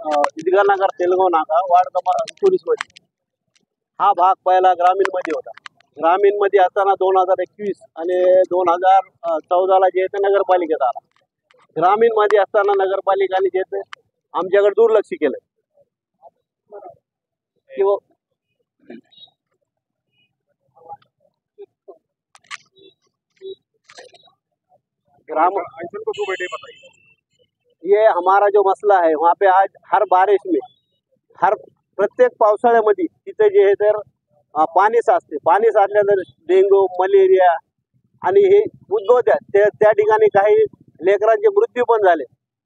ईदगाह नगर तेलगाव नाका ward number 19 मध्ये हा भाग पहिला ग्रामीण मध्ये होता। ग्रामीण मध्ये असताना 2021 आणि 2014 ला जे ते नगरपालिकेत आला। ग्रामीण मध्ये असताना नगरपालिकाने जे ते आमच्याकडे दुर्लक्ष केलं किंवा ग्राम ये हमारा जो मसला है वहाँ पे आज हर बारिश में हर प्रत्येक पावसाळ्यामध्ये तिथे जे आहे तर पाणी साचते। पाणी साचल्यानंतर डेंगू मलेरिया आणि हे उद्भवतात। त्या ठिकाणी काही लेकरांचे मृत्यू पण झाले।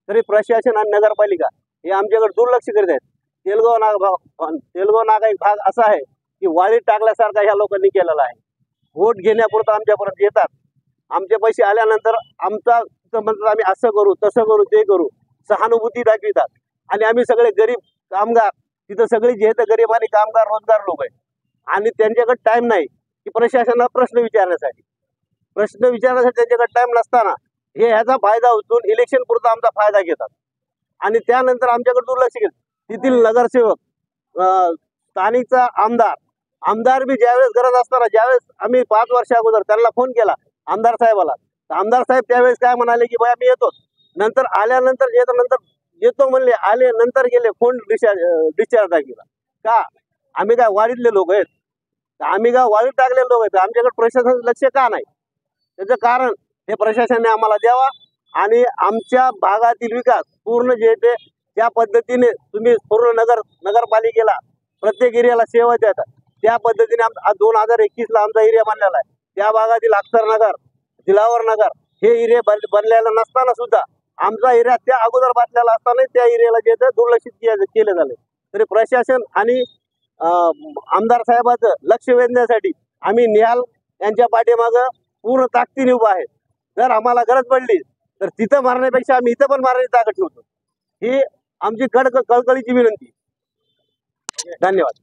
तरी प्रशासन आणि नगरपालिका हे आमच्याकडे दुर्लक्ष करत आहेत। तेलगाव नाका एक भाग असा आहे की वाळीत टाकल्यासारखा ह्या लोकांनी केलेला आहे। वोट घेण्यापुरतं आमच्यापर्यंत येतात। आमचे पैसे आल्यानंतर आमचा म्हणतात आम्ही असं करू तसं करू ते करू, सहानुभूती दाखवितात। आणि आम्ही सगळे गरीब कामगार तिथं सगळे जे तर गरीब आणि कामगार रोजगार लोक आहेत आणि त्यांच्याकडे टाइम नाही की प्रशासनाला प्रश्न विचारण्यासाठी त्यांच्याकडे टाइम नसताना हे ह्याचा फायदा उचलून इलेक्शन पुरता आमचा फायदा घेतात आणि त्यानंतर आमच्याकडे दुर्लक्ष केलं। तिथील नगरसेवक स्थानिकचा आमदार बी ज्यावेळेस गरज असताना ज्यावेळेस आम्ही 5 वर्ष अगोदर त्यांना फोन केला आमदार साहेबाला, तर आमदार साहेब त्यावेळेस काय म्हणाले की बाय आम्ही येतो। नंतर आल्यानंतर येतो म्हणले, आले नंतर गेले, फोन डिस्चार्ज केला का? आम्ही काय वाडीतले लोक आहेत? आम्ही काय वाळीत टाकलेले लोक आहेत? आमच्याकडे प्रशासन लक्ष का नाही? त्याचं कारण हे प्रशासनाने आम्हाला द्यावा आणि आमच्या भागातील विकास पूर्ण जे ते ज्या पद्धतीने तुम्ही पूर्ण नगरपालिकेला प्रत्येक एरियाला सेवा देतात त्या पद्धतीने 2021 ला आमचा एरिया बनलेला आहे। त्या भागातील अक्षरनगर, दिलावर नगर हे एरिया बनलेला नसताना सुद्धा आमचा एरिया त्या अगोदर बांधलेला असताना त्या एरियाला जे दुर्लक्षित केले झाले। तरी प्रशासन आणि आमदार साहेबांचं लक्ष वेधण्यासाठी आम्ही निहाल यांच्या पाठीमागं पूर्ण ताकदीने उभा आहे। जर आम्हाला गरज पडली तर तिथं मारण्यापेक्षा आम्ही इथं पण मारण्याची ताकद ठेवतो। ही आमची कळकळीची विनंती। धन्यवाद।